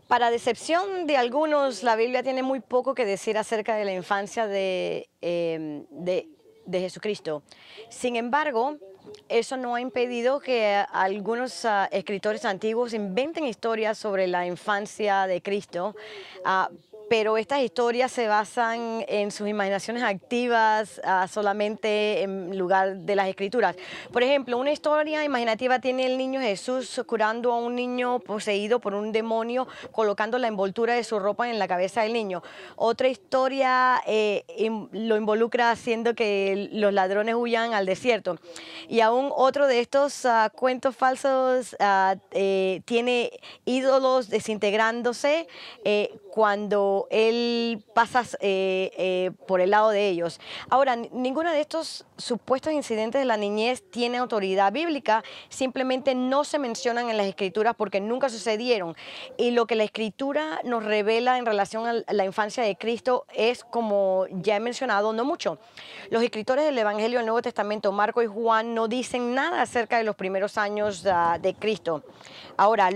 Para decepción de algunos, la Biblia tiene muy poco que decir acerca de la infancia de Jesucristo. Sin embargo, eso no ha impedido que algunos escritores antiguos inventen historias sobre la infancia de Cristo, pero estas historias se basan en sus imaginaciones activas solamente en lugar de las escrituras. Por ejemplo, una historia imaginativa tiene el niño Jesús curando a un niño poseído por un demonio, colocando la envoltura de su ropa en la cabeza del niño. Otra historia lo involucra haciendo que los ladrones huyan al desierto. Y aún otro de estos cuentos falsos tiene ídolos desintegrándose cuando él pasa por el lado de ellos. Ahora, ninguno de estos supuestos incidentes de la niñez tiene autoridad bíblica, simplemente no se mencionan en las escrituras porque nunca sucedieron. Y lo que la escritura nos revela en relación a la infancia de Cristo es, como ya he mencionado, no mucho. Los escritores del Evangelio del Nuevo Testamento, Marco y Juan, no dicen nada acerca de los primeros años de Cristo. Ahora,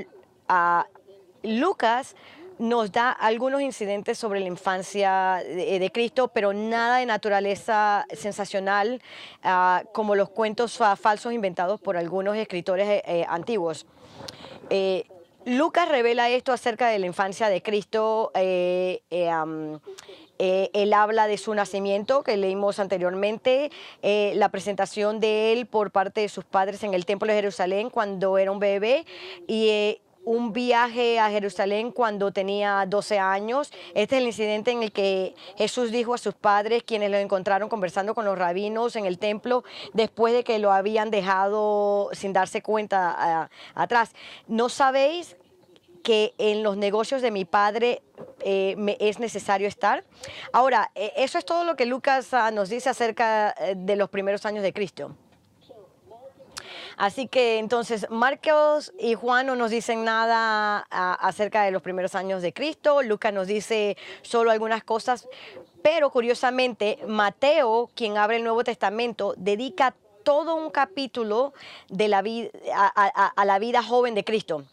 Lucas nos da algunos incidentes sobre la infancia de Cristo, pero nada de naturaleza sensacional, como los cuentos falsos inventados por algunos escritores antiguos. Lucas revela esto acerca de la infancia de Cristo. Él habla de su nacimiento, que leímos anteriormente, la presentación de él por parte de sus padres en el templo de Jerusalén cuando era un bebé, y un viaje a Jerusalén cuando tenía 12 años. Este es el incidente en el que Jesús dijo a sus padres, quienes lo encontraron conversando con los rabinos en el templo, después de que lo habían dejado sin darse cuenta atrás: ¿no sabéis que en los negocios de mi padre me es necesario estar? Ahora, eso es todo lo que Lucas nos dice acerca de los primeros años de Cristo. Así que entonces Marcos y Juan no nos dicen nada acerca de los primeros años de Cristo. Lucas nos dice solo algunas cosas, pero curiosamente Mateo, quien abre el Nuevo Testamento, dedica todo un capítulo de la vida, a la vida joven de Cristo.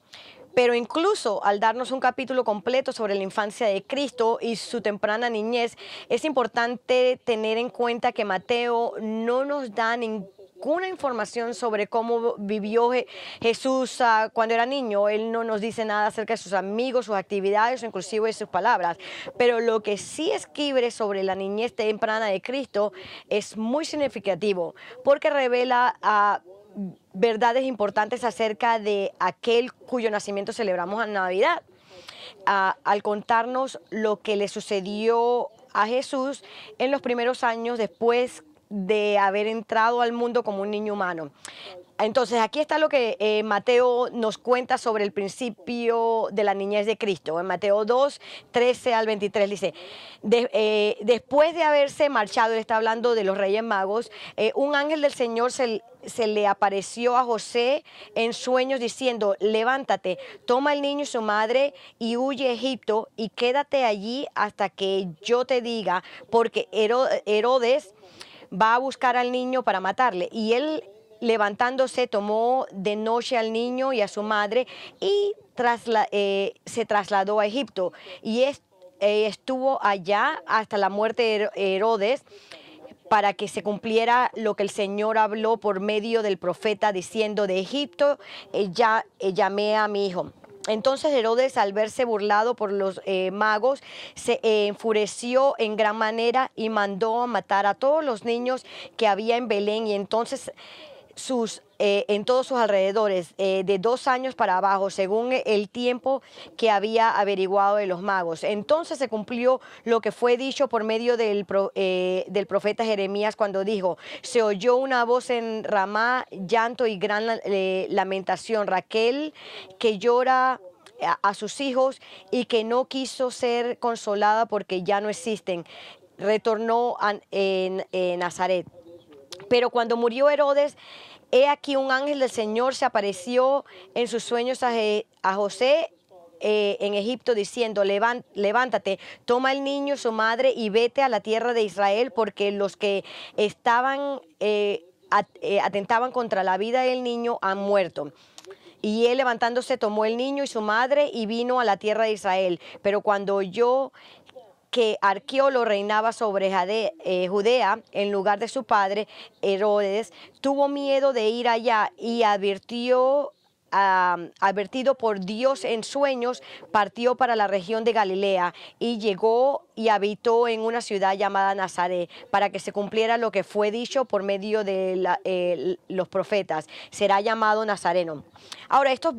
Pero incluso al darnos un capítulo completo sobre la infancia de Cristo y su temprana niñez, es importante tener en cuenta que Mateo no nos da ninguna información sobre cómo vivió Jesús cuando era niño. Él no nos dice nada acerca de sus amigos, sus actividades o inclusive de sus palabras. Pero lo que sí escribe sobre la niñez temprana de Cristo es muy significativo, porque revela verdades importantes acerca de aquel cuyo nacimiento celebramos en Navidad, al contarnos lo que le sucedió a Jesús en los primeros años después de haber entrado al mundo como un niño humano. Entonces, aquí está lo que Mateo nos cuenta sobre el principio de la niñez de Cristo. En Mateo 2, 13 al 23 dice: después de haberse marchado, él está hablando de los Reyes Magos, un ángel del Señor se le apareció a José en sueños diciendo: levántate, toma al niño y su madre y huye a Egipto y quédate allí hasta que yo te diga, porque Herodes va a buscar al niño para matarle. Y él, levantándose, tomó de noche al niño y a su madre y se trasladó a Egipto. Y estuvo allá hasta la muerte de Herodes, para que se cumpliera lo que el Señor habló por medio del profeta, diciendo: de Egipto llamé a mi hijo. Entonces Herodes, al verse burlado por los magos, se enfureció en gran manera y mandó a matar a todos los niños que había en Belén y entonces en todos sus alrededores, de 2 años para abajo, según el tiempo que había averiguado de los magos. Entonces se cumplió lo que fue dicho por medio del profeta Jeremías, cuando dijo: se oyó una voz en Ramá, llanto y gran lamentación, Raquel que llora a sus hijos y que no quiso ser consolada porque ya no existen. Retornó en Nazaret. Pero cuando murió Herodes, he aquí un ángel del Señor se apareció en sus sueños a José en Egipto diciendo, levántate, toma el niño y su madre y vete a la tierra de Israel, porque los que estaban atentaban contra la vida del niño han muerto. Y él levantándose tomó el niño y su madre y vino a la tierra de Israel. Pero cuando oyó que Arqueolo reinaba sobre Judea en lugar de su padre, Herodes, tuvo miedo de ir allá y advertido por Dios en sueños, partió para la región de Galilea y llegó y habitó en una ciudad llamada Nazaret, para que se cumpliera lo que fue dicho por medio de los profetas: será llamado Nazareno. Ahora, estos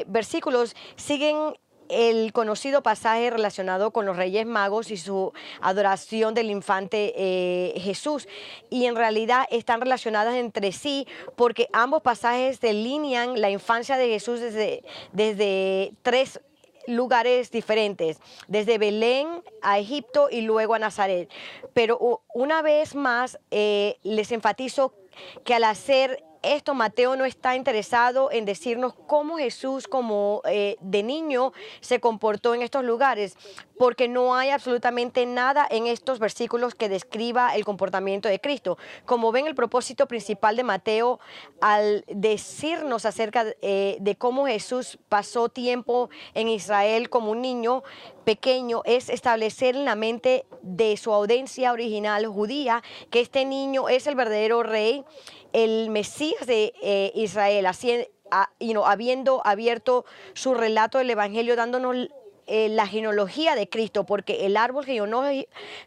versículos siguen el conocido pasaje relacionado con los Reyes Magos y su adoración del infante Jesús, y en realidad están relacionadas entre sí porque ambos pasajes delinean la infancia de Jesús desde tres lugares diferentes, desde Belén a Egipto y luego a Nazaret. Pero una vez más les enfatizo que al hacer esto, Mateo no está interesado en decirnos cómo Jesús, como de niño, se comportó en estos lugares, porque no hay absolutamente nada en estos versículos que describa el comportamiento de Cristo. Como ven, el propósito principal de Mateo al decirnos acerca de cómo Jesús pasó tiempo en Israel como un niño pequeño es establecer en la mente de su audiencia original judía que este niño es el verdadero rey, el Mesías de Israel, habiendo abierto su relato del Evangelio, dándonos la genealogía de Cristo, porque el árbol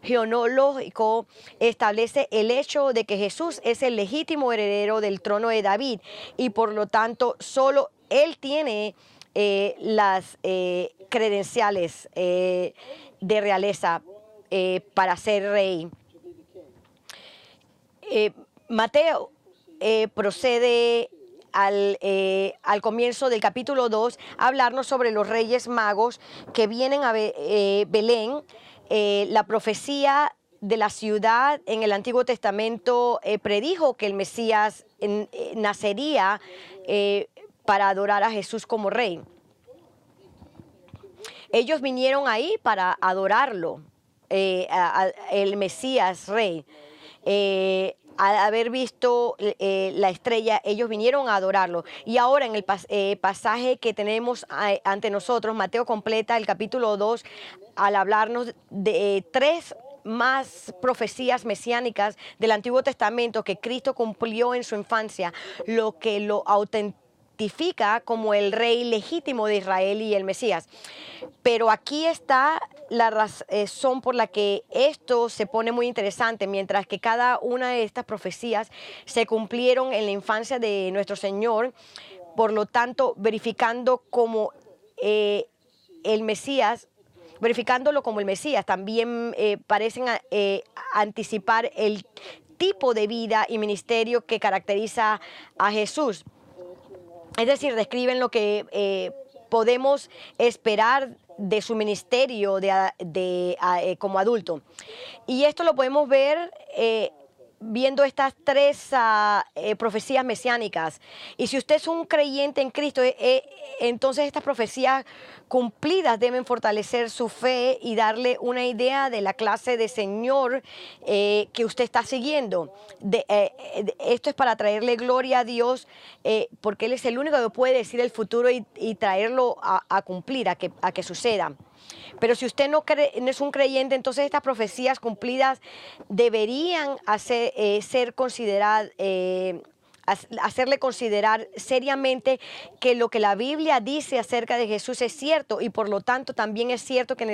genealógico establece el hecho de que Jesús es el legítimo heredero del trono de David, y por lo tanto solo Él tiene las credenciales de realeza para ser rey. Mateo procede al comienzo del capítulo 2 a hablarnos sobre los Reyes Magos que vienen a Belén. La profecía de la ciudad en el Antiguo Testamento predijo que el Mesías nacería para adorar a Jesús como rey. Ellos vinieron ahí para adorarlo, el Mesías rey. Al haber visto la estrella, ellos vinieron a adorarlo. Y ahora en el pasaje que tenemos ante nosotros, Mateo completa el capítulo 2 al hablarnos de tres más profecías mesiánicas del Antiguo Testamento que Cristo cumplió en su infancia, lo que lo autentifica como el rey legítimo de Israel y el Mesías. Pero aquí está la razón por la que esto se pone muy interesante. Mientras que cada una de estas profecías se cumplieron en la infancia de nuestro Señor, por lo tanto, verificándolo como el Mesías, también parecen anticipar el tipo de vida y ministerio que caracteriza a Jesús. Es decir, describen lo que podemos esperar de su ministerio como adulto. Y esto lo podemos ver viendo estas tres profecías mesiánicas. Y si usted es un creyente en Cristo, entonces estas profecías cumplidas deben fortalecer su fe y darle una idea de la clase de Señor que usted está siguiendo. Esto es para traerle gloria a Dios, porque Él es el único que puede decir el futuro y traerlo a cumplir, a que suceda. Pero si usted no es un creyente, entonces estas profecías cumplidas deberían hacerle considerar seriamente que lo que la Biblia dice acerca de Jesús es cierto, y por lo tanto también es cierto que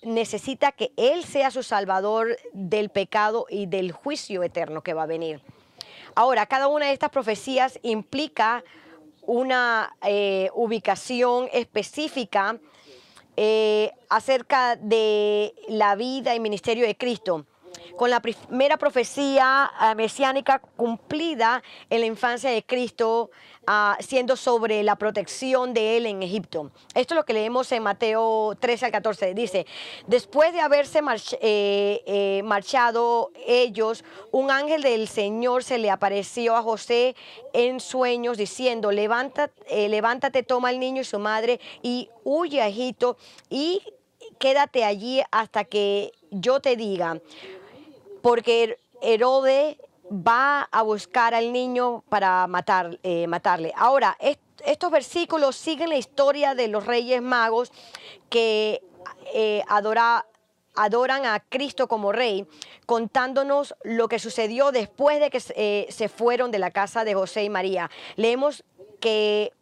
necesita que Él sea su salvador del pecado y del juicio eterno que va a venir. Ahora, cada una de estas profecías implica una ubicación específica acerca de la vida y ministerio de Cristo. con la primera profecía mesiánica cumplida en la infancia de Cristo, siendo sobre la protección de él en Egipto. Esto es lo que leemos en Mateo 13 al 14. Dice, después de haberse marchado ellos, un ángel del Señor se le apareció a José en sueños diciendo, levántate, toma al niño y su madre y huye a Egipto y quédate allí hasta que yo te diga, porque Herodes va a buscar al niño para matarle. Ahora, estos versículos siguen la historia de los Reyes Magos que adoran a Cristo como Rey, contándonos lo que sucedió después de que se fueron de la casa de José y María. Leemos que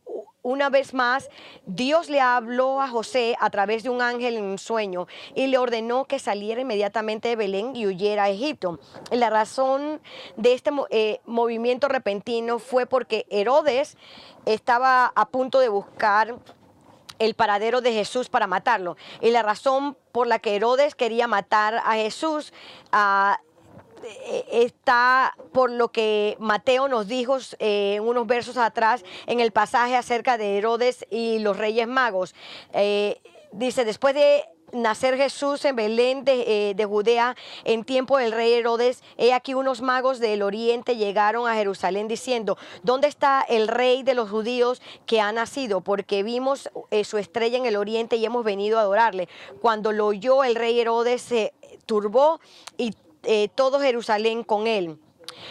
una vez más, Dios le habló a José a través de un ángel en un sueño y le ordenó que saliera inmediatamente de Belén y huyera a Egipto. La razón de este movimiento repentino fue porque Herodes estaba a punto de buscar el paradero de Jesús para matarlo. Y la razón por la que Herodes quería matar a Jesús está por lo que Mateo nos dijo unos versos atrás en el pasaje acerca de Herodes y los Reyes Magos. Dice, después de nacer Jesús en Belén de Judea en tiempo del rey Herodes, he aquí unos magos del oriente llegaron a Jerusalén diciendo, ¿dónde está el rey de los judíos que ha nacido? Porque vimos su estrella en el oriente y hemos venido a adorarle. Cuando lo oyó el rey Herodes se turbó y todo Jerusalén con él.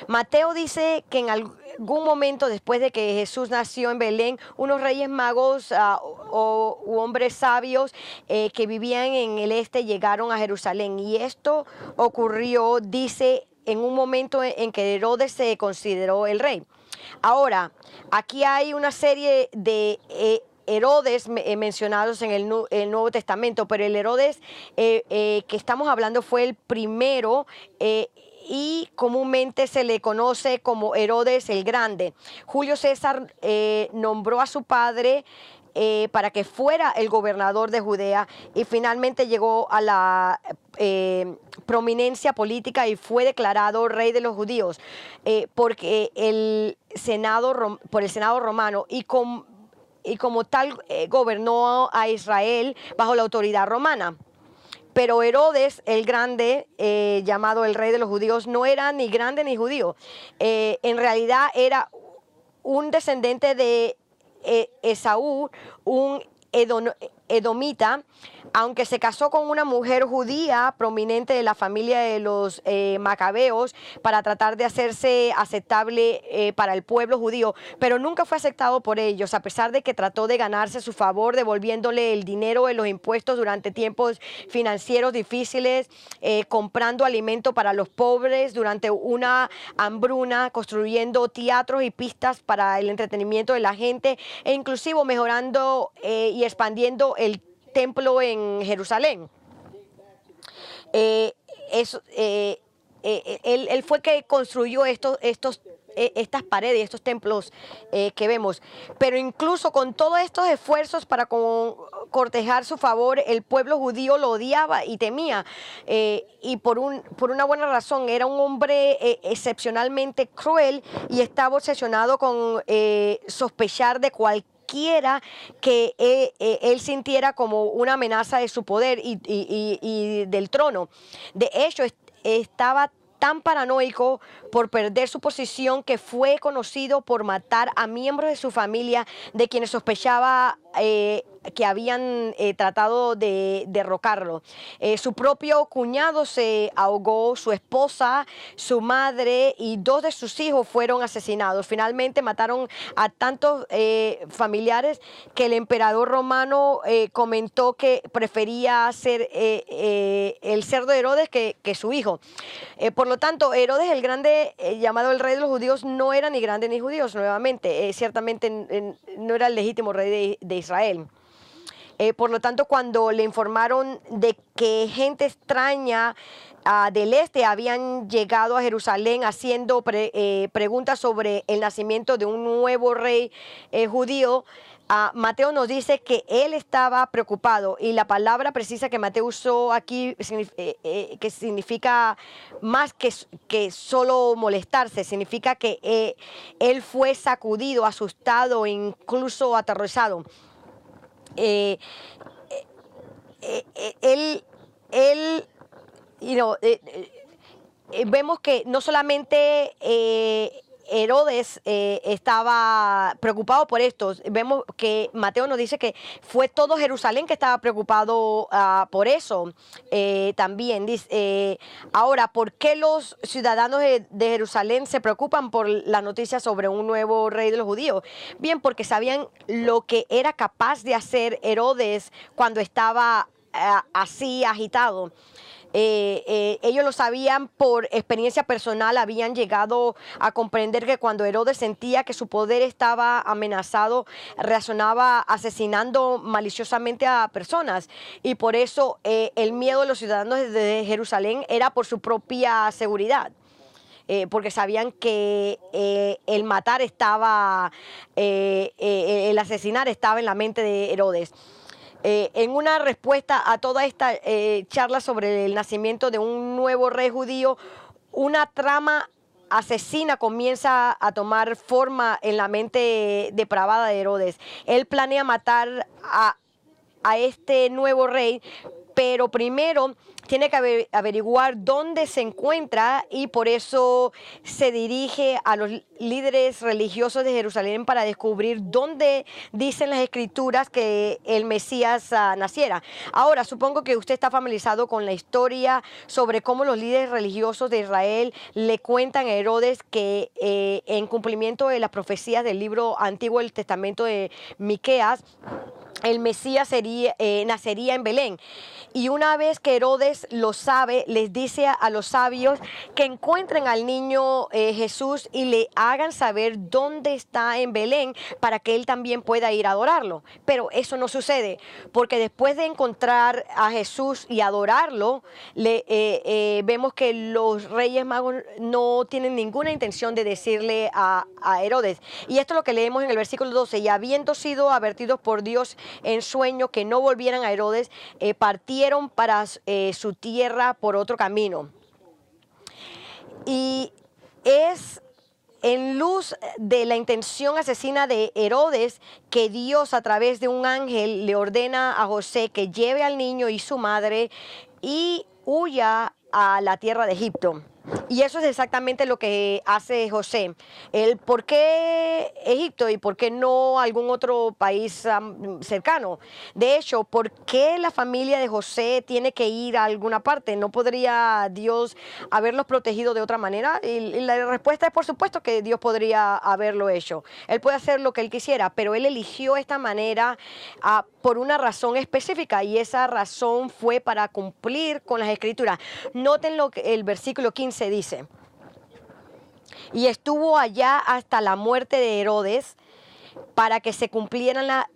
Mateo dice que en algún momento después de que Jesús nació en Belén, unos reyes magos u hombres sabios que vivían en el este llegaron a Jerusalén. Y esto ocurrió, dice, en un momento en que Herodes se consideró el rey. Ahora, aquí hay una serie de Herodes mencionados en el Nuevo Testamento, pero el Herodes que estamos hablando fue el primero y comúnmente se le conoce como Herodes el Grande. Julio César nombró a su padre para que fuera el gobernador de Judea y finalmente llegó a la prominencia política y fue declarado rey de los judíos porque por el Senado romano y como tal gobernó a Israel bajo la autoridad romana. Pero Herodes el Grande, llamado el rey de los judíos, no era ni grande ni judío. En realidad era un descendiente de Esaú, un edomita, aunque se casó con una mujer judía prominente de la familia de los macabeos para tratar de hacerse aceptable para el pueblo judío, pero nunca fue aceptado por ellos, a pesar de que trató de ganarse su favor devolviéndole el dinero de los impuestos durante tiempos financieros difíciles, comprando alimento para los pobres durante una hambruna, construyendo teatros y pistas para el entretenimiento de la gente e inclusive mejorando y expandiendo el templo en Jerusalén. Él fue que construyó estas paredes, estos templos que vemos. Pero incluso con todos estos esfuerzos para cortejar su favor, el pueblo judío lo odiaba y temía. Y por una buena razón, era un hombre excepcionalmente cruel y estaba obsesionado con sospechar de cualquiera que él sintiera como una amenaza de su poder y del trono. De hecho, estaba tan paranoico por perder su posición que fue conocido por matar a miembros de su familia de quienes sospechaba que habían tratado de derrocarlo. Su propio cuñado se ahogó, su esposa, su madre y 2 de sus hijos fueron asesinados. Finalmente mataron a tantos familiares que el emperador romano comentó que prefería ser el cerdo de Herodes que su hijo. Por lo tanto, Herodes el Grande, llamado el rey de los judíos, no era ni grande ni judío, nuevamente. Ciertamente no era el legítimo rey de Israel. Por lo tanto, cuando le informaron de que gente extraña del este habían llegado a Jerusalén haciendo preguntas sobre el nacimiento de un nuevo rey judío, Mateo nos dice que él estaba preocupado y la palabra precisa que Mateo usó aquí que significa más que solo molestarse, significa que él fue sacudido, asustado, incluso aterrorizado. Eh, él, él, you know, vemos que no solamente Herodes estaba preocupado por esto. Vemos que Mateo nos dice que fue todo Jerusalén que estaba preocupado por eso. También dice, ahora, ¿por qué los ciudadanos de Jerusalén se preocupan por la noticia sobre un nuevo rey de los judíos? Bien, porque sabían lo que era capaz de hacer Herodes cuando estaba así agitado. Ellos lo sabían por experiencia personal, habían llegado a comprender que cuando Herodes sentía que su poder estaba amenazado, reaccionaba asesinando maliciosamente a personas, y por eso el miedo de los ciudadanos de Jerusalén era por su propia seguridad. Porque sabían que el matar estaba, el asesinar estaba en la mente de Herodes. En una respuesta a toda esta charla sobre el nacimiento de un nuevo rey judío, una trama asesina comienza a tomar forma en la mente depravada de Herodes. Él planea matar a este nuevo rey, pero primero tiene que averiguar dónde se encuentra, y por eso se dirige a los líderes religiosos de Jerusalén para descubrir dónde dicen las escrituras que el Mesías naciera. Ahora, supongo que usted está familiarizado con la historia sobre cómo los líderes religiosos de Israel le cuentan a Herodes que en cumplimiento de las profecías del libro antiguo del Testamento de Miqueas, el Mesías nacería en Belén. Y una vez que Herodes lo sabe, les dice a los sabios que encuentren al niño Jesús y le hagan saber dónde está en Belén para que él también pueda ir a adorarlo. Pero eso no sucede, porque después de encontrar a Jesús y adorarlo, vemos que los reyes magos no tienen ninguna intención de decirle a Herodes. Y esto es lo que leemos en el versículo 12. Y habiendo sido advertidos por Dios en sueño que no volvieran a Herodes, partieron para su tierra por otro camino. Y es en luz de la intención asesina de Herodes que Dios, a través de un ángel, le ordena a José que lleve al niño y su madre y huya a la tierra de Egipto. Y eso es exactamente lo que hace José. ¿Por qué Egipto y por qué no algún otro país cercano? De hecho, ¿por qué la familia de José tiene que ir a alguna parte? ¿No podría Dios haberlos protegido de otra manera? Y la respuesta es, por supuesto, que Dios podría haberlo hecho. Él puede hacer lo que él quisiera, pero él eligió esta manera por una razón específica, y esa razón fue para cumplir con las Escrituras. Noten lo que el versículo 15 dice: y estuvo allá hasta la muerte de Herodes, para que se cumpliera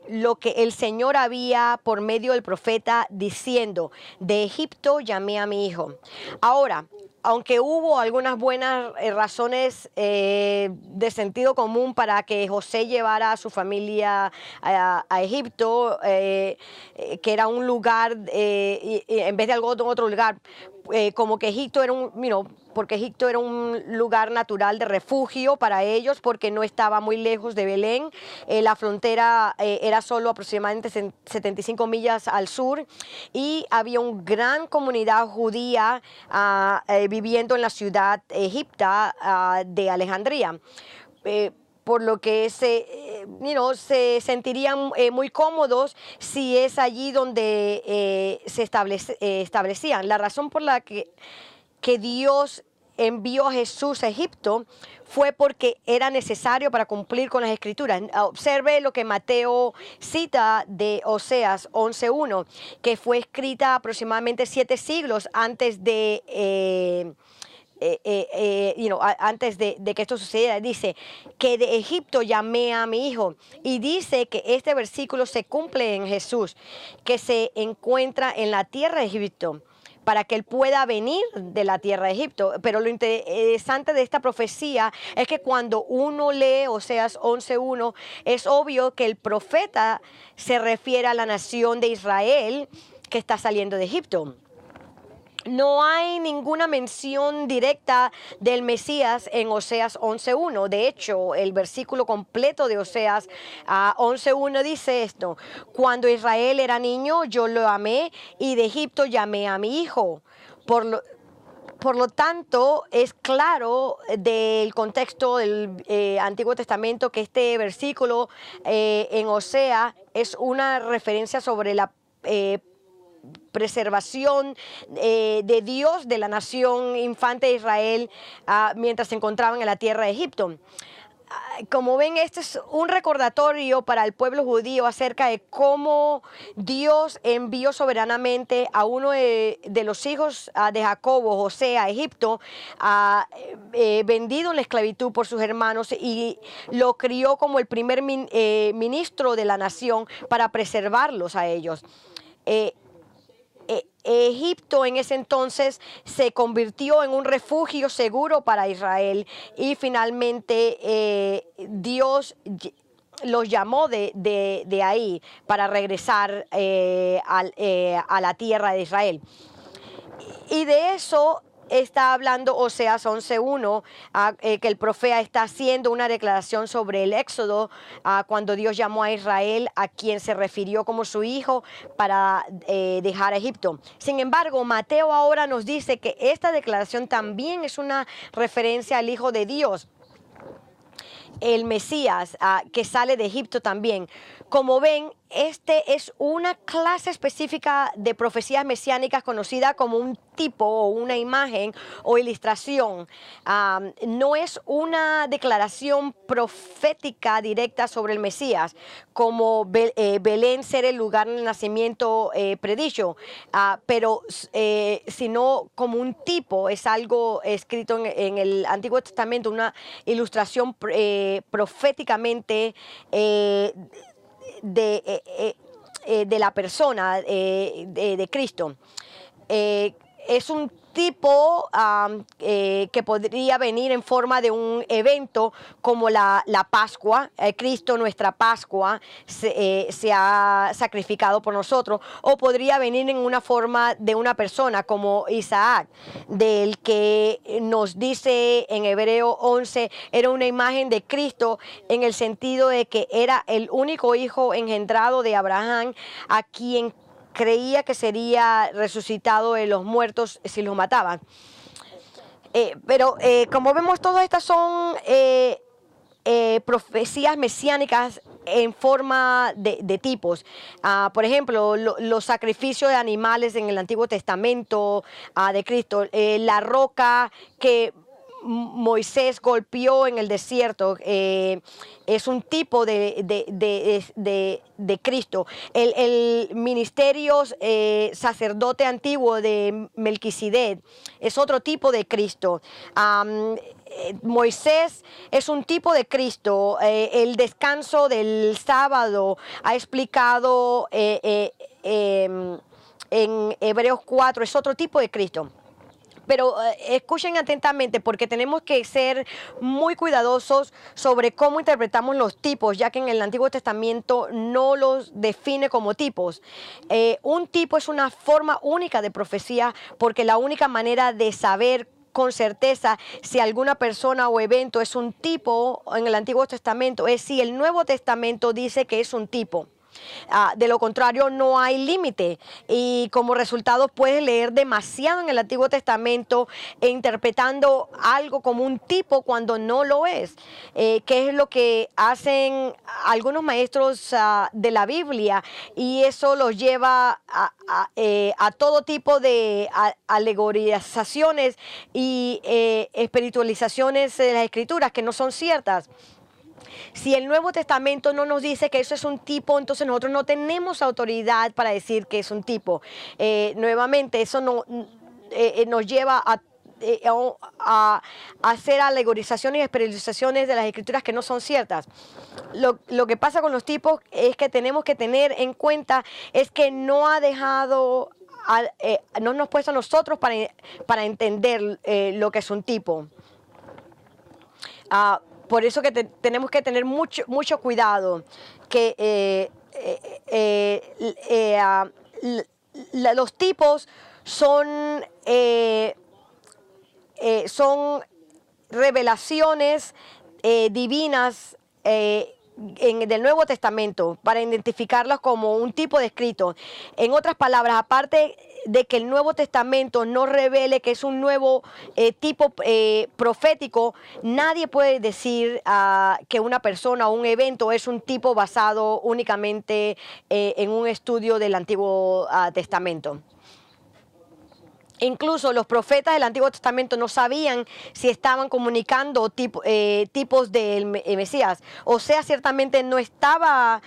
lo que el Señor había por medio del profeta diciendo: de Egipto llamé a mi hijo. Ahora, aunque hubo algunas buenas razones de sentido común para que José llevara a su familia a Egipto, que era un lugar, en vez de algún otro lugar, como que Egipto era porque Egipto era un lugar natural de refugio para ellos, porque no estaba muy lejos de Belén. La frontera era solo aproximadamente 75 millas al sur, y había una gran comunidad judía viviendo en la ciudad egipta de Alejandría. Por lo que se sentirían muy cómodos si es allí donde se establecían. La razón por la que Dios envió a Jesús a Egipto fue porque era necesario para cumplir con las Escrituras. Observe lo que Mateo cita de Oseas 11:1, que fue escrita aproximadamente 7 siglos antes de antes de que esto sucediera. Dice que de Egipto llamé a mi hijo, y dice que este versículo se cumple en Jesús, que se encuentra en la tierra de Egipto. para que él pueda venir de la tierra de Egipto. Pero lo interesante de esta profecía es que cuando uno lee Oseas 11:1, es obvio que el profeta se refiere a la nación de Israel que está saliendo de Egipto. No hay ninguna mención directa del Mesías en Oseas 11:1. De hecho, el versículo completo de Oseas 11:1 dice esto: cuando Israel era niño, yo lo amé, y de Egipto llamé a mi hijo. Por lo tanto, es claro del contexto del Antiguo Testamento que este versículo en Oseas es una referencia sobre la preservación de Dios de la nación infante de Israel mientras se encontraban en la tierra de Egipto. Como ven, este es un recordatorio para el pueblo judío acerca de cómo Dios envió soberanamente a uno de los hijos de Jacobo, José, a Egipto, vendido en la esclavitud por sus hermanos, y lo crió como el primer ministro de la nación para preservarlos a ellos. Egipto en ese entonces se convirtió en un refugio seguro para Israel, y finalmente Dios los llamó de ahí para regresar a la tierra de Israel. Y de eso está hablando Oseas 11:1, que el profeta está haciendo una declaración sobre el éxodo, cuando Dios llamó a Israel, a quien se refirió como su hijo, para dejar a Egipto. Sin embargo, Mateo ahora nos dice que esta declaración también es una referencia al Hijo de Dios, el Mesías, que sale de Egipto también. Como ven, este es una clase específica de profecías mesiánicas conocida como un tipo o una imagen o ilustración. No es una declaración profética directa sobre el Mesías, como Belén ser el lugar del nacimiento predicho, pero sino como un tipo. Es algo escrito en el Antiguo Testamento, una ilustración proféticamente de la persona de Cristo. Es un tipo que podría venir en forma de un evento como la Pascua. Cristo, nuestra Pascua, se ha sacrificado por nosotros, o podría venir en una forma de una persona como Isaac, del que nos dice en Hebreo 11, era una imagen de Cristo en el sentido de que era el único hijo engendrado de Abraham, a quien creía que sería resucitado de los muertos si los mataban. Pero como vemos, todas estas son profecías mesiánicas en forma de tipos. Por ejemplo, los sacrificios de animales en el Antiguo Testamento de Cristo, la roca que Moisés golpeó en el desierto, es un tipo de Cristo. El ministerio sacerdote antiguo de Melquisedec es otro tipo de Cristo. Moisés es un tipo de Cristo. El descanso del sábado ha explicado en Hebreos 4, es otro tipo de Cristo. Pero escuchen atentamente, porque tenemos que ser muy cuidadosos sobre cómo interpretamos los tipos, ya que en el Antiguo Testamento no los define como tipos. Un tipo es una forma única de profecía, porque la única manera de saber con certeza si alguna persona o evento es un tipo en el Antiguo Testamento es si el Nuevo Testamento dice que es un tipo. De lo contrario, no hay límite, y como resultado puedes leer demasiado en el Antiguo Testamento interpretando algo como un tipo cuando no lo es, que es lo que hacen algunos maestros de la Biblia, y eso los lleva a todo tipo de alegorizaciones y espiritualizaciones de las Escrituras que no son ciertas. Si el Nuevo Testamento no nos dice que eso es un tipo, entonces nosotros no tenemos autoridad para decir que es un tipo. Nuevamente, eso no, nos lleva a hacer alegorizaciones y espiritualizaciones de las Escrituras que no son ciertas. Lo que pasa con los tipos es que tenemos que tener en cuenta es que no ha dejado no nos puesto a nosotros para entender lo que es un tipo. Por eso que tenemos que tener mucho cuidado que los tipos son revelaciones divinas del Nuevo Testamento para identificarlas como un tipo de escrito. En otras palabras, aparte de que el Nuevo Testamento no revele que es un nuevo tipo profético, nadie puede decir que una persona o un evento es un tipo basado únicamente en un estudio del Antiguo Testamento. Incluso los profetas del Antiguo Testamento no sabían si estaban comunicando tipos del Mesías. O sea, ciertamente no estaba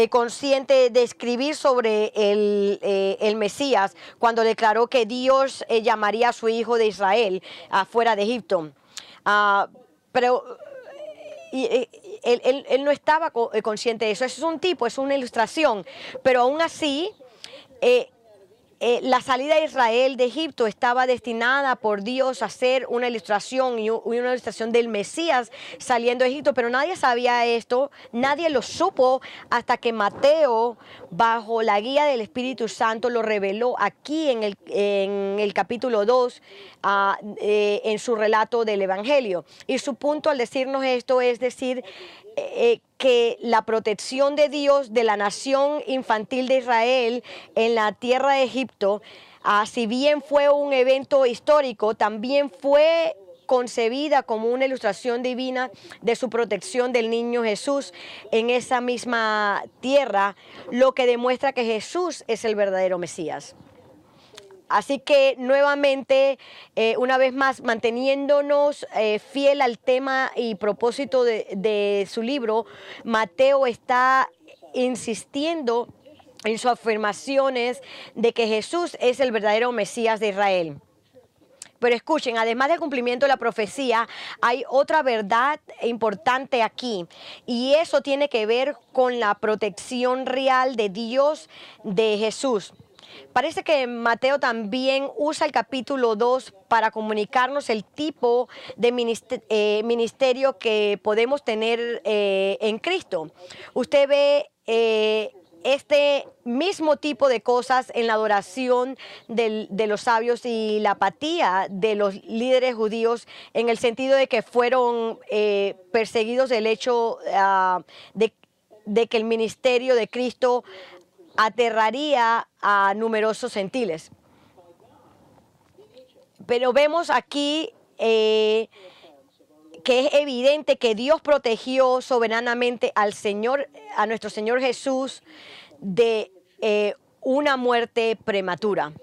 consciente de escribir sobre el Mesías cuando declaró que Dios llamaría a su hijo de Israel fuera de Egipto. Pero él no estaba consciente de eso. Eso es un tipo, es una ilustración. Pero aún así, la salida de Israel de Egipto estaba destinada por Dios a ser una ilustración y una ilustración del Mesías saliendo de Egipto, pero nadie sabía esto, nadie lo supo hasta que Mateo, bajo la guía del Espíritu Santo, lo reveló aquí en el capítulo 2, en su relato del Evangelio. Y su punto al decirnos esto es decir, que la protección de Dios de la nación infantil de Israel en la tierra de Egipto, si bien fue un evento histórico, también fue concebida como una ilustración divina de su protección del niño Jesús en esa misma tierra, lo que demuestra que Jesús es el verdadero Mesías. Así que nuevamente, una vez más, manteniéndonos fiel al tema y propósito de su libro, Mateo está insistiendo en sus afirmaciones de que Jesús es el verdadero Mesías de Israel. Pero escuchen, además del cumplimiento de la profecía, hay otra verdad importante aquí. Y eso tiene que ver con la protección real de Dios de Jesús. Parece que Mateo también usa el capítulo 2 para comunicarnos el tipo de ministerio que podemos tener en Cristo. Usted ve este mismo tipo de cosas en la adoración de los sabios y la apatía de los líderes judíos, en el sentido de que fueron perseguidos del hecho de que el ministerio de Cristo aterraría a numerosos gentiles. Pero vemos aquí que es evidente que Dios protegió soberanamente a nuestro Señor Jesús de una muerte prematura.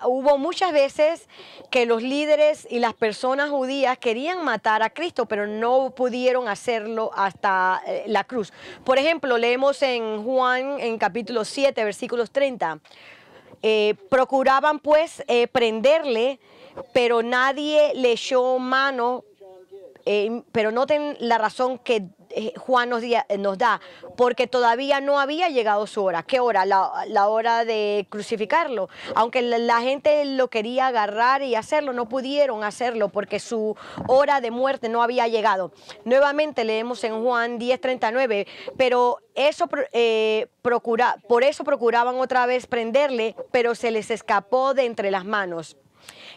Hubo muchas veces que los líderes y las personas judías querían matar a Cristo, pero no pudieron hacerlo hasta la cruz. Por ejemplo, leemos en Juan, en capítulo 7, versículos 30. Procuraban pues prenderle, pero nadie le echó mano. Pero noten la razón que Juan nos da, porque todavía no había llegado su hora. ¿Qué hora? La hora de crucificarlo. Aunque la gente lo quería agarrar y hacerlo, no pudieron hacerlo porque su hora de muerte no había llegado. Nuevamente leemos en Juan 10:39, pero por eso procuraban otra vez prenderle, pero se les escapó de entre las manos.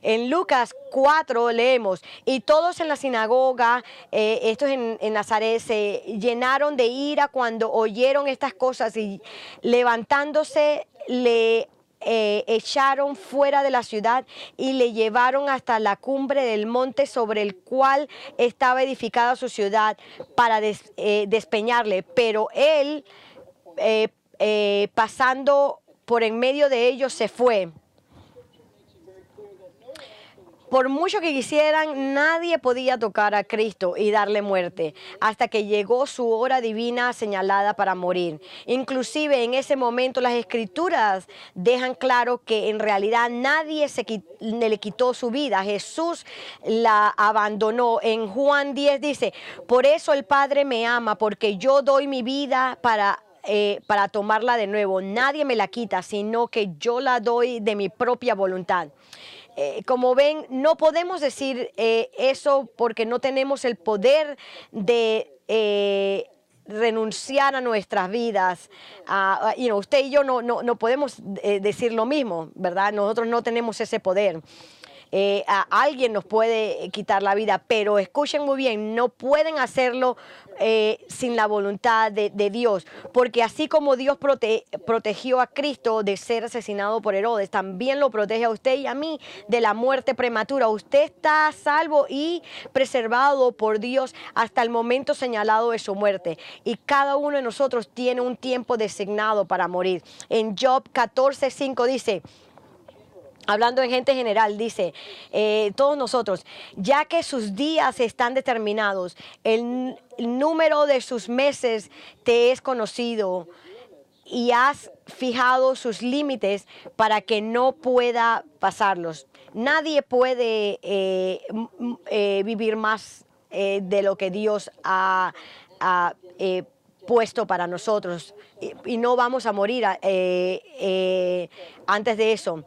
En Lucas 4 leemos, y todos en la sinagoga, esto es en Nazaret, se llenaron de ira cuando oyeron estas cosas y levantándose le echaron fuera de la ciudad y le llevaron hasta la cumbre del monte sobre el cual estaba edificada su ciudad para despeñarle. Pero él, pasando por en medio de ellos, se fue. Por mucho que quisieran, nadie podía tocar a Cristo y darle muerte hasta que llegó su hora divina señalada para morir. Inclusive en ese momento las Escrituras dejan claro que en realidad nadie le quitó su vida. Jesús la abandonó. En Juan 10 dice, por eso el Padre me ama, porque yo doy mi vida para tomarla de nuevo. Nadie me la quita, sino que yo la doy de mi propia voluntad. Como ven, no podemos decir eso porque no tenemos el poder de renunciar a nuestras vidas. Usted y yo no podemos decir lo mismo, ¿verdad? Nosotros no tenemos ese poder. A alguien nos puede quitar la vida, pero escuchen muy bien, no pueden hacerlo sin la voluntad de Dios, porque así como Dios protegió a Cristo de ser asesinado por Herodes, también lo protege a usted y a mí de la muerte prematura. Usted está salvo y preservado por Dios hasta el momento señalado de su muerte, y cada uno de nosotros tiene un tiempo designado para morir. En Job 14:5 dice, hablando en gente general, dice, todos nosotros, ya que sus días están determinados, el número de sus meses te es conocido y has fijado sus límites para que no pueda pasarlos. Nadie puede vivir más de lo que Dios ha puesto para nosotros, y no vamos a morir antes de eso.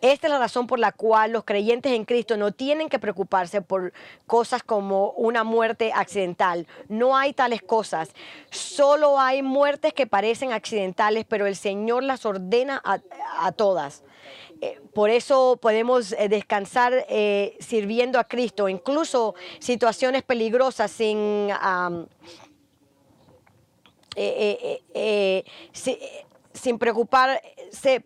Esta es la razón por la cual los creyentes en Cristo no tienen que preocuparse por cosas como una muerte accidental. No hay tales cosas. Solo hay muertes que parecen accidentales, pero el Señor las ordena a todas. Por eso podemos descansar sirviendo a Cristo, incluso situaciones peligrosas sin preocuparse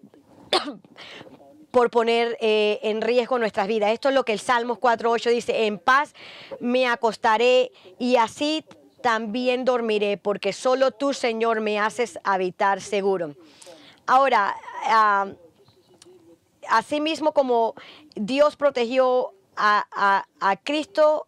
por poner en riesgo nuestras vidas. Esto es lo que el Salmos 4:8 dice: en paz me acostaré y así también dormiré, porque solo tú, Señor, me haces habitar seguro. Ahora, así mismo como Dios protegió a Cristo,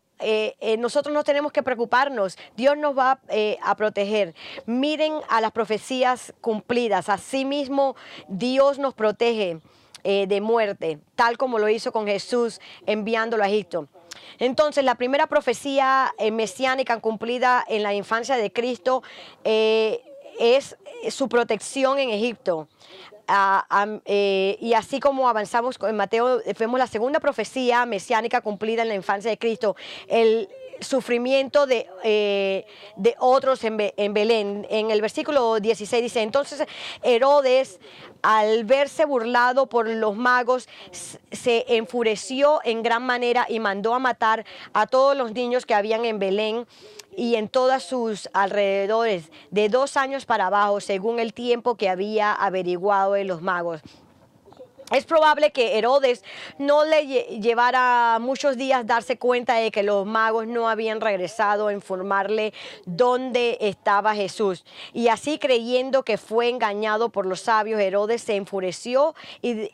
nosotros no tenemos que preocuparnos. Dios nos va a proteger. Miren a las profecías cumplidas. Asimismo, Dios nos protege de muerte, tal como lo hizo con Jesús enviándolo a Egipto. Entonces, la primera profecía mesiánica cumplida en la infancia de Cristo es su protección en Egipto. Y así como avanzamos en Mateo, vemos la segunda profecía mesiánica cumplida en la infancia de Cristo, el sufrimiento de otros en Belén. En el versículo 16 dice: entonces Herodes, al verse burlado por los magos, se enfureció en gran manera y mandó a matar a todos los niños que habían en Belén y en todos sus alrededores, de 2 años para abajo, según el tiempo que había averiguado de los magos. Es probable que Herodes no le llevara muchos días darse cuenta de que los magos no habían regresado a informarle dónde estaba Jesús. Y así, creyendo que fue engañado por los sabios, Herodes se enfureció y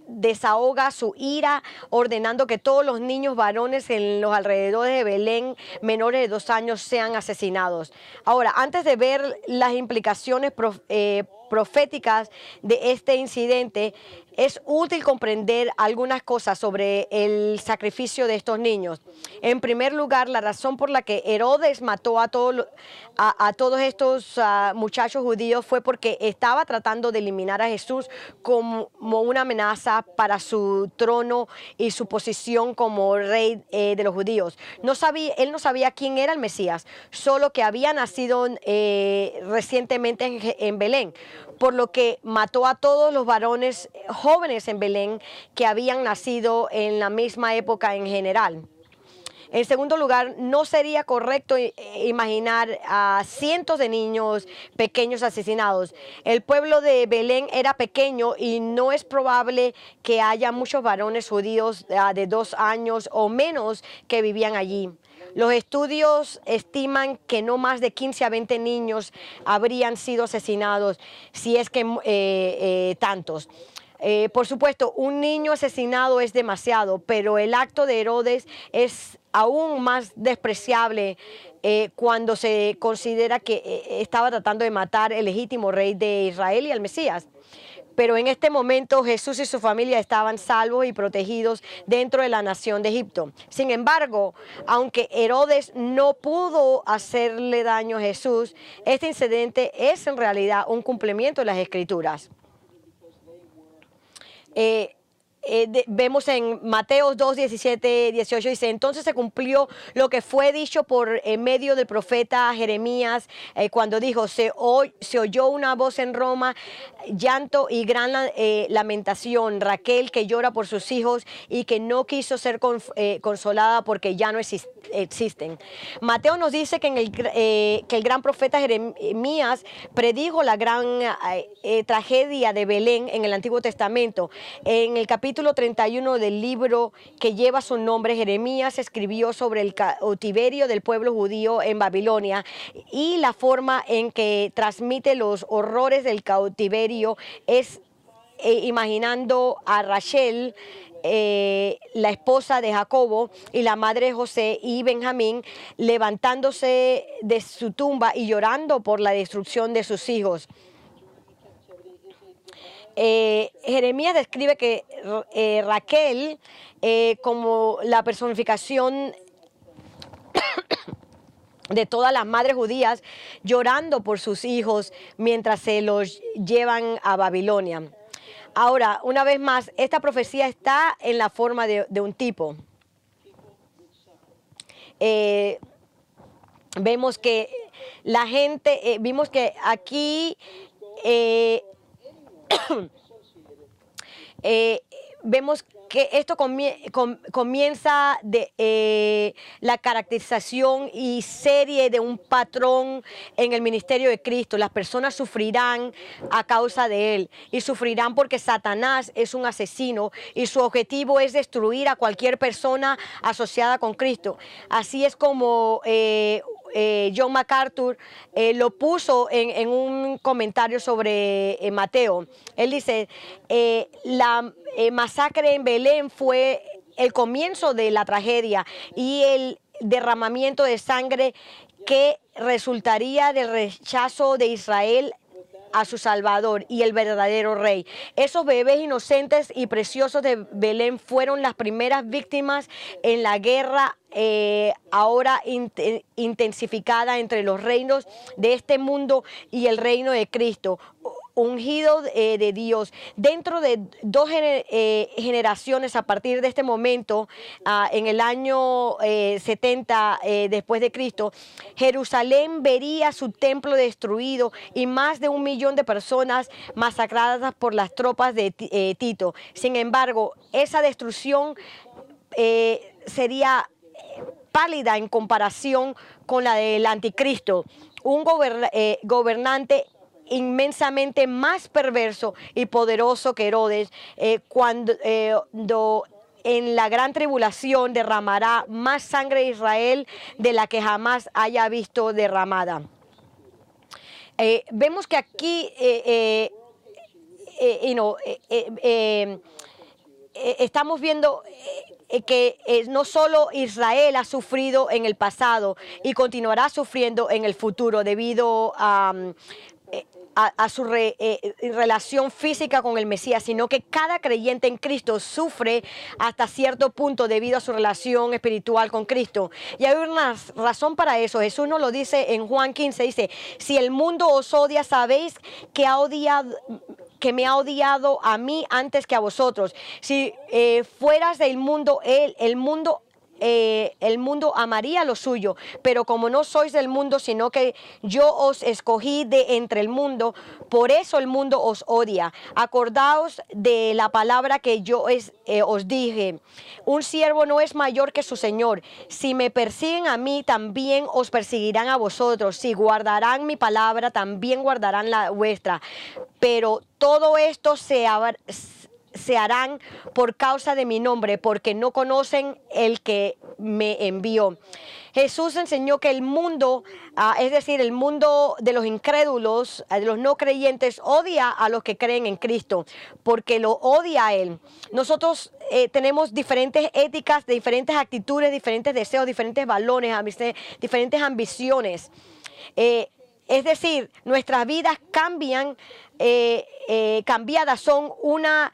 desahoga su ira, ordenando que todos los niños varones en los alrededores de Belén menores de 2 años sean asesinados. Ahora, antes de ver las implicaciones proféticas de este incidente, es útil comprender algunas cosas sobre el sacrificio de estos niños. En primer lugar, la razón por la que Herodes mató a todos estos muchachos judíos fue porque estaba tratando de eliminar a Jesús como una amenaza para su trono y su posición como rey de los judíos. Él no sabía quién era el Mesías, solo que había nacido recientemente en Belén, por lo que mató a todos los varones jóvenes en Belén que habían nacido en la misma época en general. En segundo lugar, no sería correcto imaginar a cientos de niños pequeños asesinados. El pueblo de Belén era pequeño y no es probable que haya muchos varones judíos de 2 años o menos que vivían allí. Los estudios estiman que no más de 15 a 20 niños habrían sido asesinados, si es que tantos. Por supuesto, un niño asesinado es demasiado, pero el acto de Herodes es aún más despreciable cuando se considera que estaba tratando de matar el legítimo rey de Israel y al Mesías. pero en este momento Jesús y su familia estaban salvos y protegidos dentro de la nación de Egipto. Sin embargo, aunque Herodes no pudo hacerle daño a Jesús, este incidente es en realidad un cumplimiento de las Escrituras. Vemos en Mateo 2, 17, 18, dice: entonces se cumplió lo que fue dicho por medio del profeta Jeremías, cuando dijo: se oyó una voz en Roma, llanto y gran lamentación, Raquel que llora por sus hijos y que no quiso ser consolada porque ya no existen. Mateo nos dice que el gran profeta Jeremías predijo la gran tragedia de Belén en el Antiguo Testamento. En el capítulo 31 del libro que lleva su nombre, Jeremías escribió sobre el cautiverio del pueblo judío en Babilonia, y la forma en que transmite los horrores del cautiverio es imaginando a Rachel, la esposa de Jacobo y la madre de José y Benjamín, levantándose de su tumba y llorando por la destrucción de sus hijos. Jeremías describe que Raquel, como la personificación de todas las madres judías, llorando por sus hijos mientras se los llevan a Babilonia. Ahora, una vez más, esta profecía está en la forma de un tipo. Vemos que la gente, vimos que aquí vemos que esto comienza de la caracterización y serie de un patrón en el ministerio de Cristo. Las personas sufrirán a causa de Él, y sufrirán porque Satanás es un asesino y su objetivo es destruir a cualquier persona asociada con Cristo. Así es como John MacArthur lo puso en un comentario sobre Mateo. Él dice: la masacre en Belén fue el comienzo de la tragedia y el derramamiento de sangre que resultaría del rechazo de Israel a su Salvador y el verdadero Rey. Esos bebés inocentes y preciosos de Belén fueron las primeras víctimas en la guerra ahora intensificada entre los reinos de este mundo y el reino de Cristo, ungido de Dios. Dentro de dos generaciones a partir de este momento, en el año 70 después de Cristo, Jerusalén vería su templo destruido y más de 1 millón de personas masacradas por las tropas de Tito. Sin embargo, esa destrucción sería pálida en comparación con la del anticristo, un gobernante inmensamente más perverso y poderoso que Herodes, cuando en la gran tribulación derramará más sangre de Israel de la que jamás haya visto derramada. Vemos que aquí estamos viendo que no solo Israel ha sufrido en el pasado y continuará sufriendo en el futuro debido a su relación física con el Mesías, sino que cada creyente en Cristo sufre hasta cierto punto debido a su relación espiritual con Cristo. Y hay una razón para eso. Jesús nos lo dice en Juan 15, dice: si el mundo os odia, sabéis que me ha odiado a mí antes que a vosotros. Si fueras del mundo, el mundo amaría lo suyo, pero como no sois del mundo, sino que yo os escogí de entre el mundo, por eso el mundo os odia. Acordaos de la palabra que yo os dije: un siervo no es mayor que su señor. Si me persiguen a mí, también os perseguirán a vosotros. Si guardarán mi palabra, también guardarán la vuestra. Pero todo esto se harán por causa de mi nombre, porque no conocen el que me envió. Jesús enseñó que el mundo, es decir, el mundo de los incrédulos, de los no creyentes, odia a los que creen en Cristo, porque lo odia a Él. Nosotros tenemos diferentes éticas, diferentes actitudes, diferentes deseos, diferentes valores, diferentes ambiciones. Es decir, nuestras vidas cambian, cambiadas son una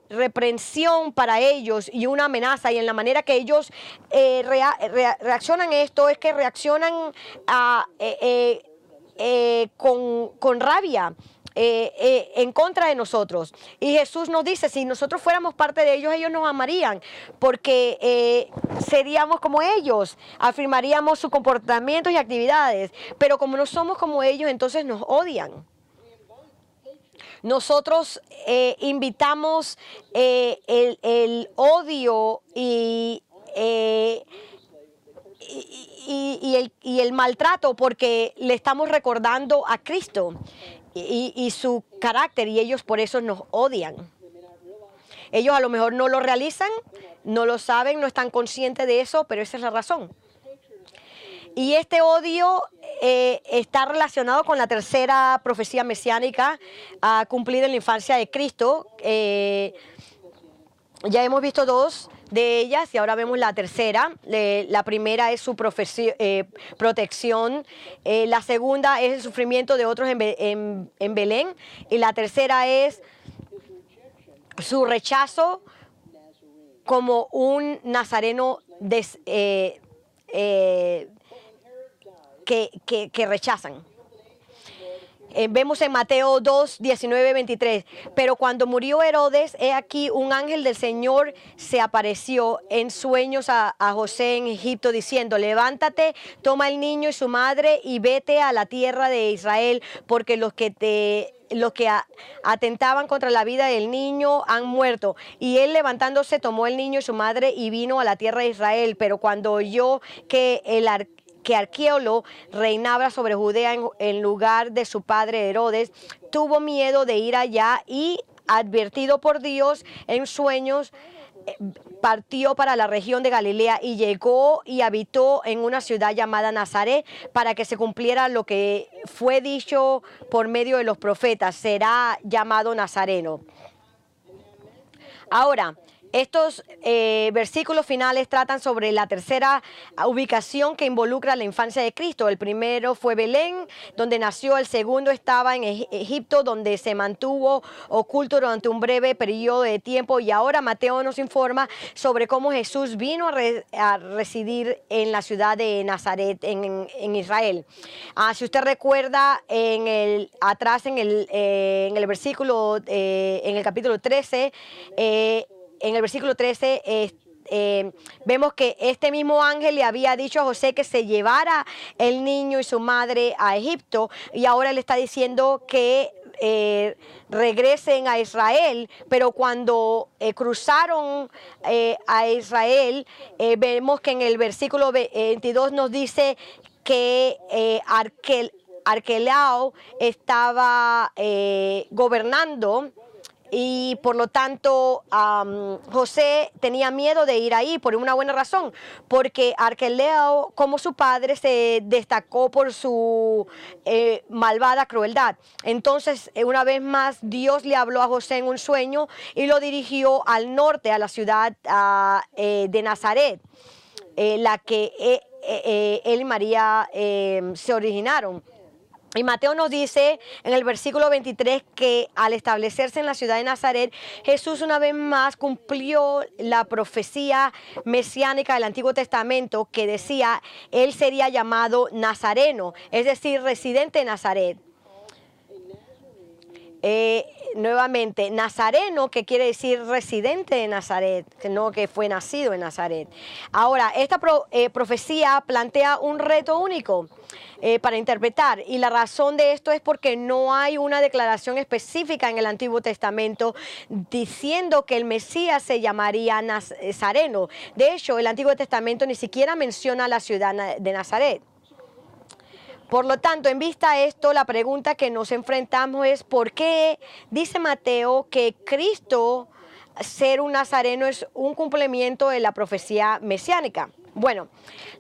reprensión para ellos y una amenaza, y en la manera que ellos reaccionan a esto es que reaccionan con rabia en contra de nosotros. Y Jesús nos dice, si nosotros fuéramos parte de ellos, ellos nos amarían, porque seríamos como ellos, afirmaríamos sus comportamientos y actividades, pero como no somos como ellos, entonces nos odian. Nosotros invitamos el odio y el maltrato, porque le estamos recordando a Cristo y su carácter, y ellos por eso nos odian. Ellos a lo mejor no lo realizan, no lo saben, no están conscientes de eso, pero esa es la razón. Y este odio está relacionado con la tercera profecía mesiánica cumplida en la infancia de Cristo. Ya hemos visto dos de ellas y ahora vemos la tercera. La primera es su protección, la segunda es el sufrimiento de otros en Belén, y la tercera es su rechazo como un nazareno que rechazan. Vemos en Mateo 2, 19, 23. Pero cuando murió Herodes, he aquí un ángel del Señor se apareció en sueños a José en Egipto, diciendo: levántate, toma el niño y su madre y vete a la tierra de Israel, porque los que atentaban contra la vida del niño han muerto. Y él, levantándose, tomó el niño y su madre y vino a la tierra de Israel. Pero cuando oyó que Arquelao reinaba sobre Judea en lugar de su padre Herodes, tuvo miedo de ir allá y, advertido por Dios en sueños, partió para la región de Galilea y llegó y habitó en una ciudad llamada Nazaret, para que se cumpliera lo que fue dicho por medio de los profetas: será llamado Nazareno. Ahora, estos versículos finales tratan sobre la tercera ubicación que involucra la infancia de Cristo. El primero fue Belén, donde nació. El segundo estaba en Egipto, donde se mantuvo oculto durante un breve periodo de tiempo. Y ahora Mateo nos informa sobre cómo Jesús vino a residir en la ciudad de Nazaret, en Israel. Si usted recuerda, atrás en el versículo, en el capítulo 13, en el versículo 13 vemos que este mismo ángel le había dicho a José que se llevara el niño y su madre a Egipto, y ahora le está diciendo que regresen a Israel. Pero cuando cruzaron a Israel, vemos que en el versículo 22 nos dice que Arquelao estaba gobernando. Y por lo tanto, José tenía miedo de ir ahí por una buena razón, porque Arquelao, como su padre, se destacó por su malvada crueldad. Entonces, una vez más, Dios le habló a José en un sueño y lo dirigió al norte, a la ciudad de Nazaret, la que él y María se originaron. Y Mateo nos dice en el versículo 23 que al establecerse en la ciudad de Nazaret, Jesús una vez más cumplió la profecía mesiánica del Antiguo Testamento, que decía: él sería llamado Nazareno, es decir, residente de Nazaret. Nuevamente, Nazareno, que quiere decir residente de Nazaret, no que fue nacido en Nazaret. Ahora, esta profecía plantea un reto único para interpretar, y la razón de esto es porque no hay una declaración específica en el Antiguo Testamento diciendo que el Mesías se llamaría Nazareno. De hecho, el Antiguo Testamento ni siquiera menciona la ciudad de Nazaret. Por lo tanto, en vista de esto, la pregunta que nos enfrentamos es: ¿por qué dice Mateo que Cristo, ser un nazareno, es un cumplimiento de la profecía mesiánica? Bueno,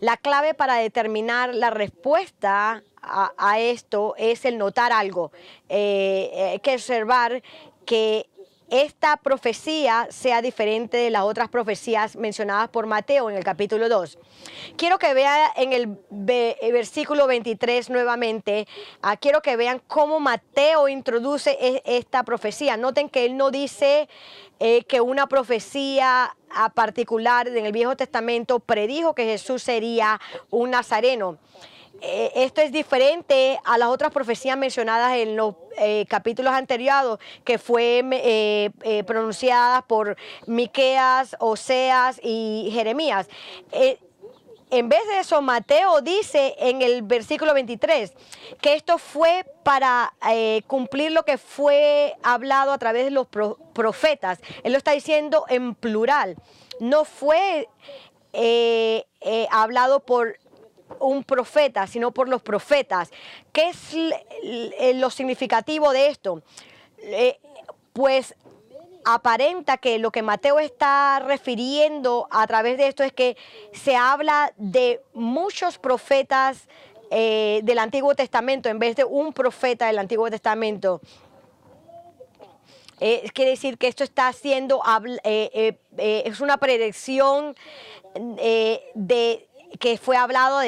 la clave para determinar la respuesta a esto es el notar algo. Hay que observar que esta profecía sea diferente de las otras profecías mencionadas por Mateo en el capítulo 2. Quiero que vean en el versículo 23 nuevamente, quiero que vean cómo Mateo introduce esta profecía. Noten que él no dice que una profecía particular en el Viejo Testamento predijo que Jesús sería un nazareno. Esto es diferente a las otras profecías mencionadas en los capítulos anteriores, que fue pronunciadas por Miqueas, Oseas y Jeremías. En vez de eso, Mateo dice en el versículo 23 que esto fue para cumplir lo que fue hablado a través de los profetas. Él lo está diciendo en plural. No fue hablado por un profeta, sino por los profetas. ¿Qué es lo significativo de esto? Pues aparenta que lo que Mateo está refiriendo a través de esto es que se habla de muchos profetas del Antiguo Testamento en vez de un profeta del Antiguo Testamento. Quiere decir que esto está haciendo, es una predicción que fue hablado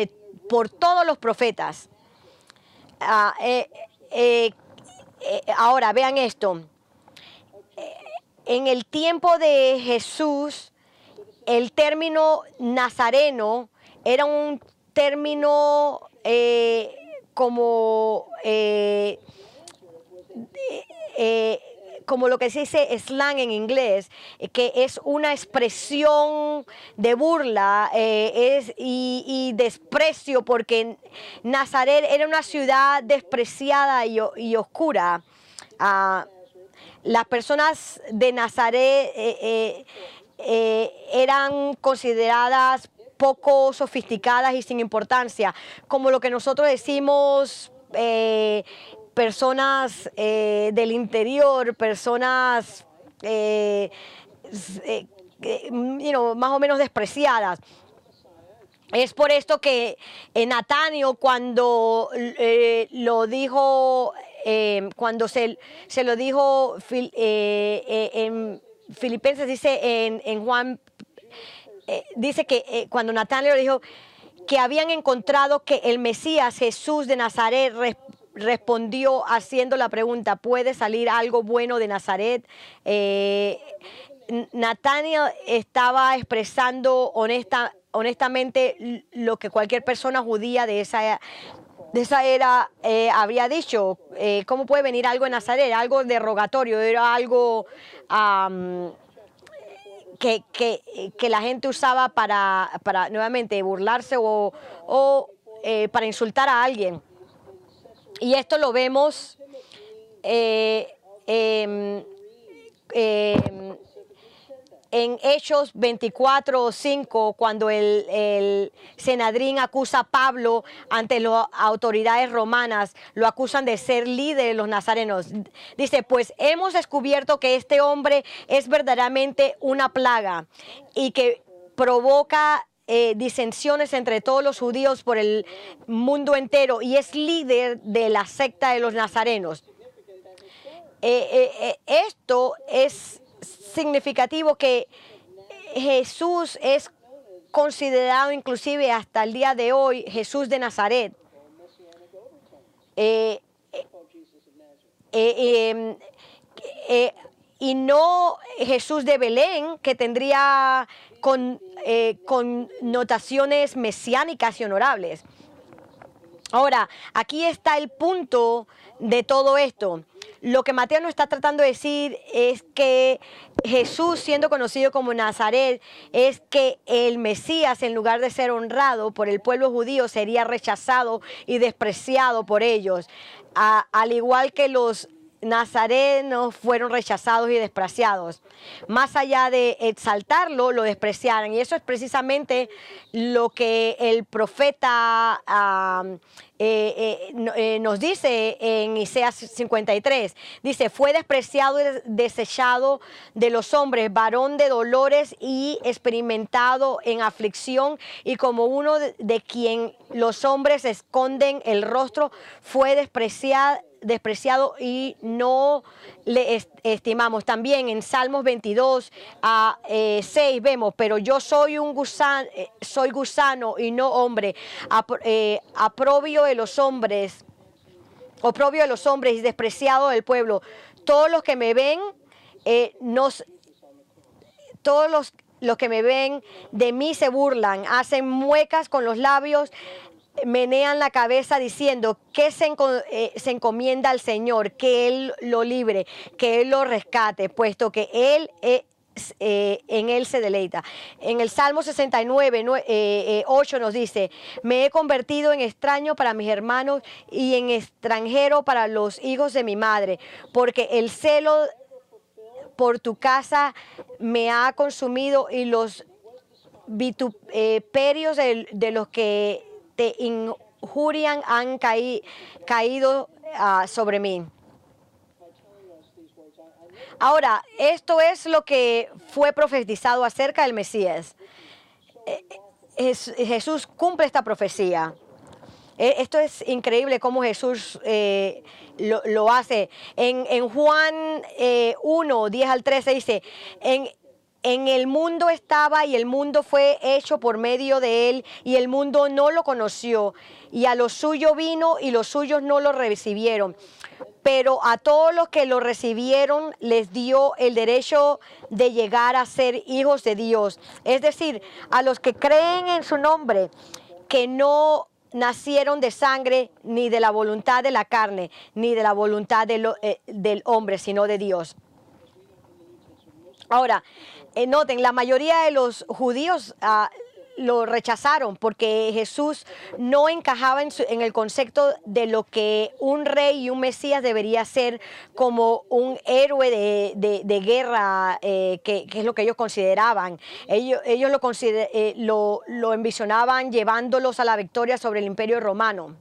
por todos los profetas. Ahora, vean esto. En el tiempo de Jesús, el término nazareno era un término como lo que se dice slang en inglés, que es una expresión de burla y desprecio, porque Nazaret era una ciudad despreciada y oscura. Las personas de Nazaret eran consideradas poco sofisticadas y sin importancia, como lo que nosotros decimos personas del interior, personas más o menos despreciadas. Es por esto que Natáneo, cuando lo dijo, cuando se lo dijo en Filipenses, dice en Juan, dice que cuando Natáneo le dijo que habían encontrado que el Mesías, Jesús de Nazaret, respondió haciendo la pregunta: ¿puede salir algo bueno de Nazaret? Natáneo estaba expresando honestamente lo que cualquier persona judía de esa era habría dicho. ¿Cómo puede venir algo de Nazaret? Algo derogatorio, era algo que la gente usaba para nuevamente burlarse o para insultar a alguien. Y esto lo vemos en Hechos 24:5, cuando el Sanedrín acusa a Pablo ante las autoridades romanas, lo acusan de ser líder de los nazarenos. Dice: pues hemos descubierto que este hombre es verdaderamente una plaga y que provoca disensiones entre todos los judíos por el mundo entero, y es líder de la secta de los nazarenos. Esto es significativo, que Jesús es considerado inclusive hasta el día de hoy Jesús de Nazaret. Y no Jesús de Belén, que tendría connotaciones mesiánicas y honorables. Ahora, aquí está el punto de todo esto. Lo que Mateo nos está tratando de decir es que Jesús, siendo conocido como Nazaret, es que el Mesías, en lugar de ser honrado por el pueblo judío, sería rechazado y despreciado por ellos, al igual que los nazarenos fueron rechazados y despreciados. Más allá de exaltarlo, lo despreciaron. Y eso es precisamente lo que el profeta nos dice en Isaías 53. Dice: fue despreciado y desechado de los hombres, varón de dolores y experimentado en aflicción, y como uno de quien los hombres esconden el rostro, fue despreciado despreciado y no le estimamos. También en Salmos 22 a 6 vemos, pero yo soy soy gusano y no hombre, oprobio de los hombres y despreciado del pueblo. Todos los que me ven, todos los que me ven de mí se burlan, hacen muecas con los labios, menean la cabeza diciendo que se encomienda al Señor, que Él lo libre, que Él lo rescate, puesto que Él en Él se deleita. En el Salmo 69, 8 nos dice: me he convertido en extraño para mis hermanos y en extranjero para los hijos de mi madre, porque el celo por tu casa me ha consumido y los vituperios de los que te injurian han caído sobre mí. Ahora, esto es lo que fue profetizado acerca del Mesías. Jesús cumple esta profecía. Esto es increíble cómo Jesús lo hace. En Juan 1, 10 al 13 dice: en el mundo estaba y el mundo fue hecho por medio de él y el mundo no lo conoció, y a lo suyo vino y los suyos no lo recibieron. Pero a todos los que lo recibieron les dio el derecho de llegar a ser hijos de Dios. Es decir, a los que creen en su nombre, que no nacieron de sangre, ni de la voluntad de la carne, ni de la voluntad del hombre, sino de Dios. Ahora, noten, la mayoría de los judíos lo rechazaron porque Jesús no encajaba en el concepto de lo que un rey y un Mesías debería ser, como un héroe de guerra, que es lo que ellos consideraban. Ellos lo envisionaban llevándolos a la victoria sobre el Imperio Romano.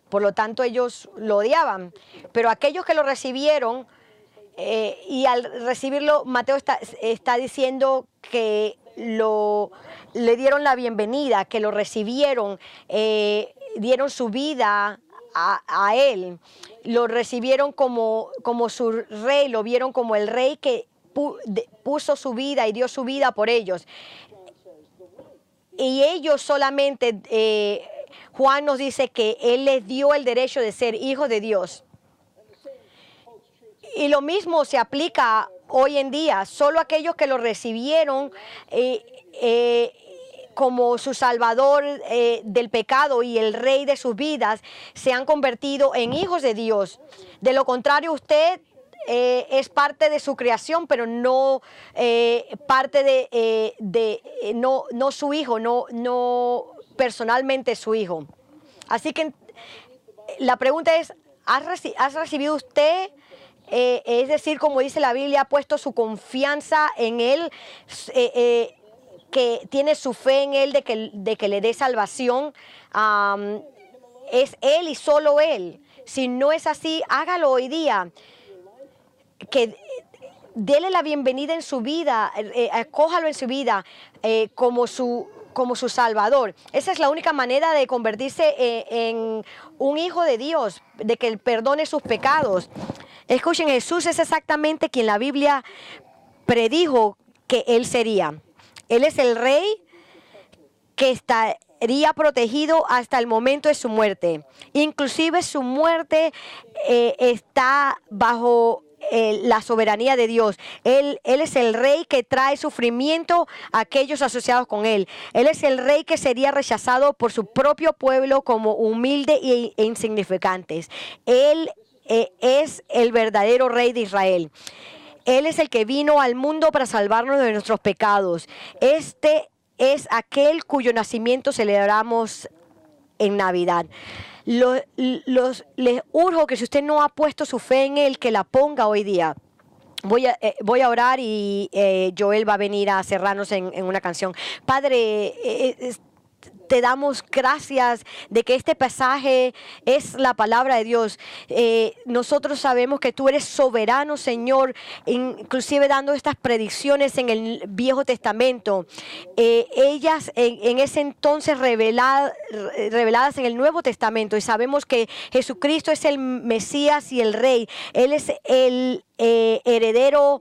Por lo tanto, ellos lo odiaban. Pero aquellos que lo recibieron, y al recibirlo, Mateo está diciendo que le dieron la bienvenida, que lo recibieron, dieron su vida a él, lo recibieron como su rey, lo vieron como el rey que puso su vida y dio su vida por ellos. Y ellos solamente, Juan nos dice que él les dio el derecho de ser hijos de Dios. Y lo mismo se aplica hoy en día. Solo aquellos que lo recibieron como su salvador del pecado y el rey de sus vidas se han convertido en hijos de Dios. De lo contrario, usted es parte de su creación, pero no parte no su hijo, no personalmente su hijo. Así que la pregunta es: ¿has recibido usted? Es decir, como dice la Biblia, ha puesto su confianza en Él, que tiene su fe en Él de que le dé salvación. Es Él y solo Él. Si no es así, hágalo hoy día. Que dele la bienvenida en su vida, acójalo en su vida como su Salvador. Esa es la única manera de convertirse en un hijo de Dios, de que Él perdone sus pecados. Escuchen, Jesús es exactamente quien la Biblia predijo que Él sería. Él es el Rey que estaría protegido hasta el momento de su muerte. Inclusive su muerte está bajo la soberanía de Dios. Él es el Rey que trae sufrimiento a aquellos asociados con Él. Él es el Rey que sería rechazado por su propio pueblo como humilde e insignificantes. Él es el verdadero Rey de Israel. Él es el que vino al mundo para salvarnos de nuestros pecados. Este es aquel cuyo nacimiento celebramos en Navidad. Les urjo que si usted no ha puesto su fe en Él, que la ponga hoy día. Voy a orar y Joel va a venir a cerrarnos en una canción. Padre, te damos gracias de que este pasaje es la palabra de Dios. Nosotros sabemos que tú eres soberano, Señor, inclusive dando estas predicciones en el Viejo Testamento. Ellas en ese entonces reveladas en el Nuevo Testamento, y sabemos que Jesucristo es el Mesías y el Rey. Él es el heredero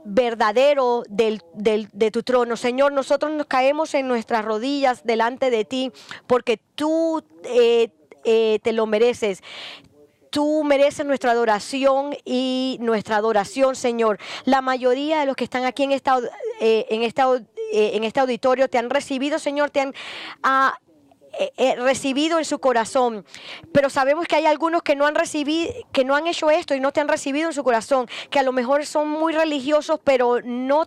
verdadero de tu trono. Señor, nosotros nos caemos en nuestras rodillas delante de ti porque tú te lo mereces. Tú mereces nuestra adoración y nuestra adoración, Señor. La mayoría de los que están aquí en este auditorio te han recibido, Señor, te han recibido en su corazón, pero sabemos que hay algunos que no han recibido, que no han hecho esto y no te han recibido en su corazón, que a lo mejor son muy religiosos, pero no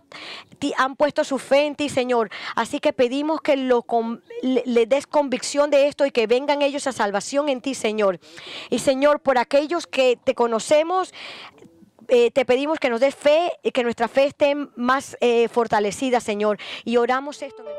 han puesto su fe en ti, Señor. Así que pedimos que le des convicción de esto y que vengan ellos a salvación en ti, Señor. Y Señor, por aquellos que te conocemos, te pedimos que nos des fe y que nuestra fe esté más fortalecida, Señor. Y oramos esto en el